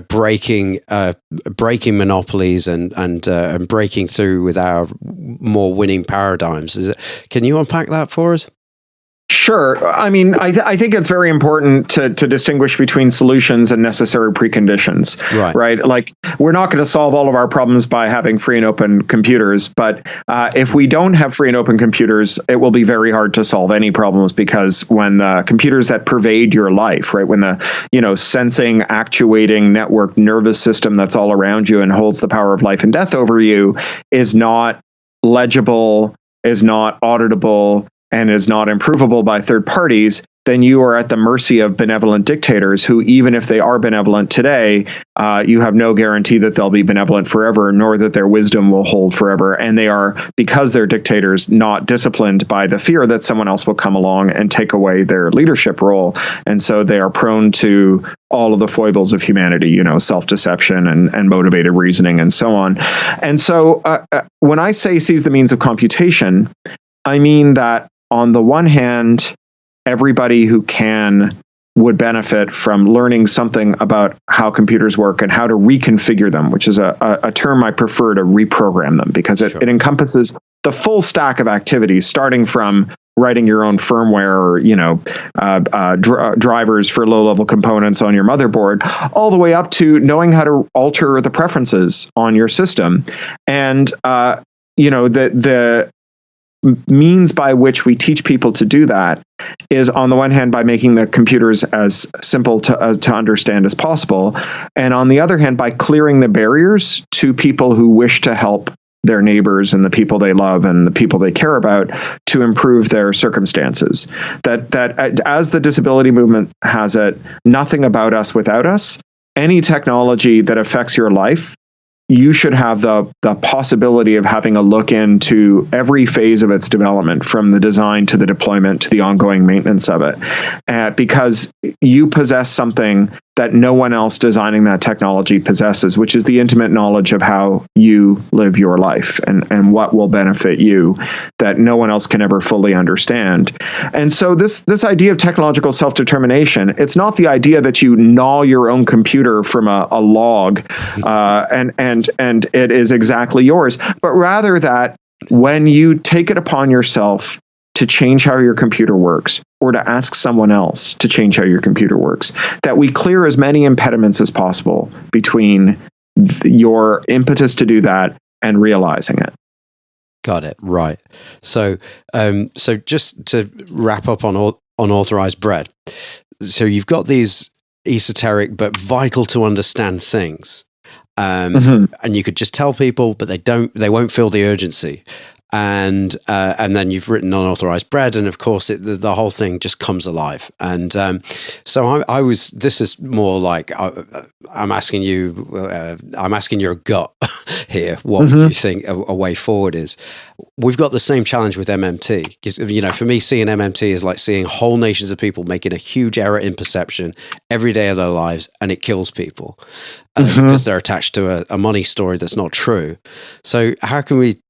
breaking monopolies and breaking through with our more winning paradigms? Can you unpack that for us? Sure. I mean, I think it's very important to distinguish between solutions and necessary preconditions, right? Like, we're not going to solve all of our problems by having free and open computers, but if we don't have free and open computers, it will be very hard to solve any problems, because when the computers that pervade your life, right, when the, sensing, actuating network nervous system that's all around you and holds the power of life and death over you is not legible, is not auditable, and is not improvable by third parties, then you are at the mercy of benevolent dictators who, even if they are benevolent today, you have no guarantee that they'll be benevolent forever, nor that their wisdom will hold forever. And they are, because they're dictators, not disciplined by the fear that someone else will come along and take away their leadership role. And so they are prone to all of the foibles of humanity, self-deception and motivated reasoning and so on. And so when I say seize the means of computation, I mean that on the one hand, everybody who would benefit from learning something about how computers work and how to reconfigure them, which is a term I prefer to reprogram them, because it encompasses the full stack of activities, starting from writing your own firmware or, drivers for low-level components on your motherboard, all the way up to knowing how to alter the preferences on your system. And, the means by which we teach people to do that is, on the one hand, by making the computers as simple to understand as possible, and on the other hand, by clearing the barriers to people who wish to help their neighbors and the people they love and the people they care about to improve their circumstances. That as the disability movement has it, nothing about us without us. Any technology that affects your life, you should have the possibility of having a look into every phase of its development, from the design to the deployment to the ongoing maintenance of it, because you possess something that no one else designing that technology possesses, which is the intimate knowledge of how you live your life and what will benefit you, that no one else can ever fully understand. And so this idea of technological self-determination, it's not the idea that you gnaw your own computer from a log and it is exactly yours, but rather that when you take it upon yourself to change how your computer works, or to ask someone else to change how your computer works, that we clear as many impediments as possible between your impetus to do that and realizing it. Got it. Right. So just to wrap up on unauthorized bread. So you've got these esoteric but vital to understand things. And you could just tell people, but they won't feel the urgency. And then you've written unauthorized bread, and of course the whole thing just comes alive. And so this is more like I'm asking your gut here what you think a way forward is. We've got the same challenge with MMT. For me, seeing MMT is like seeing whole nations of people making a huge error in perception every day of their lives, and it kills people because they're attached to a money story that's not true. So how can we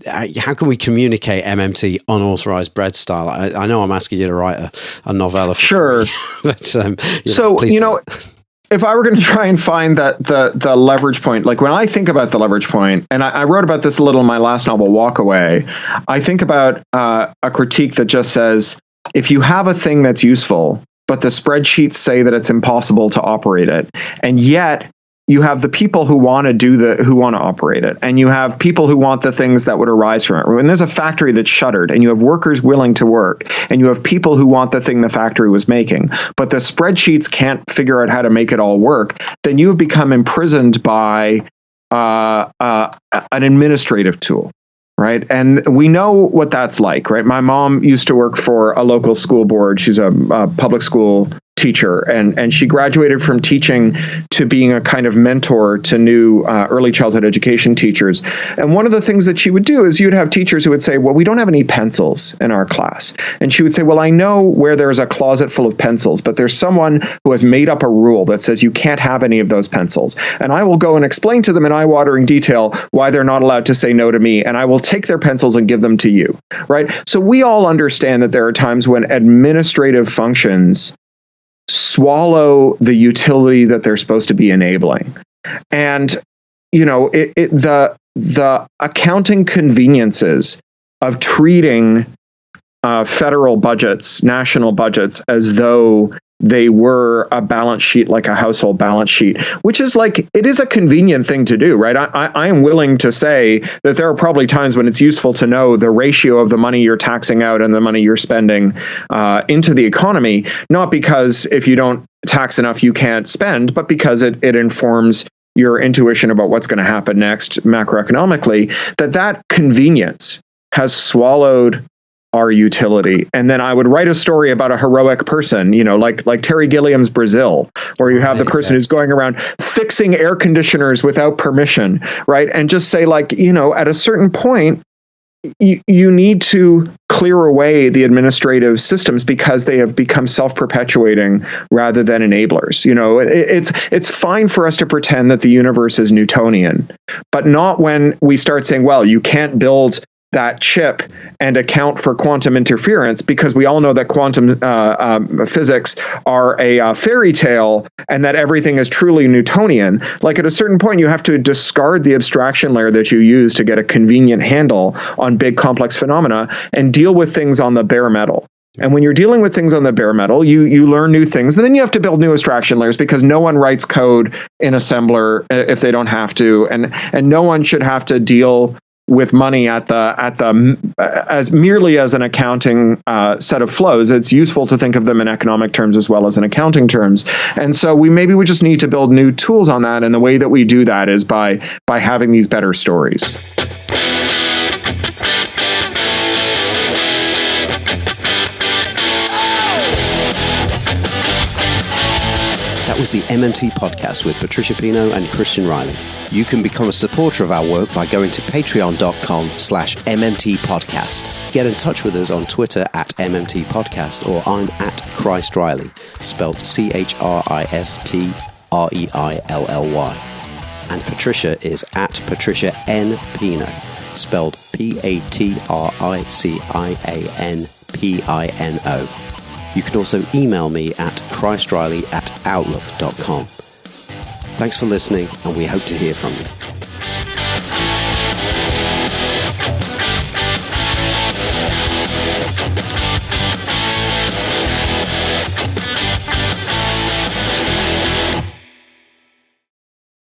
how can we communicate MMT unauthorized bread style? I know I'm asking you to write a novella. Sure. But, so, if I were going to try and find the leverage point, like when I think about the leverage point, and I wrote about this a little in my last novel, Walk Away, I think about a critique that just says, if you have a thing that's useful, but the spreadsheets say that it's impossible to operate it, and yet you have the people who want to operate it, and you have people who want the things that would arise from it. When there's a factory that's shuttered, and you have workers willing to work, and you have people who want the thing the factory was making, but the spreadsheets can't figure out how to make it all work, then you have become imprisoned by an administrative tool. Right. And we know what that's like. Right. My mom used to work for a local school board. She's a public school teacher, and she graduated from teaching to being a kind of mentor to new early childhood education teachers. And one of the things that she would do is you'd have teachers who would say, well, we don't have any pencils in our class. And she would say, well, I know where there's a closet full of pencils, but there's someone who has made up a rule that says you can't have any of those pencils. And I will go and explain to them in eye-watering detail why they're not allowed to say no to me. And I will take their pencils and give them to you. Right. So we all understand that there are times when administrative functions swallow the utility that they're supposed to be enabling. And, the accounting conveniences of treating federal budgets, national budgets, as though they were a balance sheet, like a household balance sheet, which is like, it is a convenient thing to do, right? I am willing to say that there are probably times when it's useful to know the ratio of the money you're taxing out and the money you're spending into the economy, not because if you don't tax enough, you can't spend, but because it informs your intuition about what's going to happen next macroeconomically, that convenience has swallowed our utility. And then I would write a story about a heroic person, like Terry Gilliam's Brazil, where you have the person who's going around fixing air conditioners without permission, right? And just say, at a certain point, you need to clear away the administrative systems because they have become self-perpetuating rather than enablers. It's fine for us to pretend that the universe is Newtonian, but not when we start saying, well, you can't build that chip and account for quantum interference, because we all know that quantum physics are a fairy tale and that everything is truly Newtonian. Like at a certain point, you have to discard the abstraction layer that you use to get a convenient handle on big complex phenomena and deal with things on the bare metal. And when you're dealing with things on the bare metal, you learn new things, and then you have to build new abstraction layers, because no one writes code in assembler if they don't have to, and no one should have to deal with money as merely as an accounting set of flows. It's useful to think of them in economic terms as well as in accounting terms. And so we just need to build new tools on that. And the way that we do that is by having these better stories. That was the MMT Podcast with Patricia Pino and Christian Riley. You can become a supporter of our work by going to patreon.com/MMT Podcast. Get in touch with us on Twitter at MMT Podcast, or I'm at Christ Riley, spelled ChristReilly. And Patricia is at Patricia N. Pino, spelled PATRICIANPINO. You can also email me at christriley@outlook.com. Thanks for listening, and we hope to hear from you.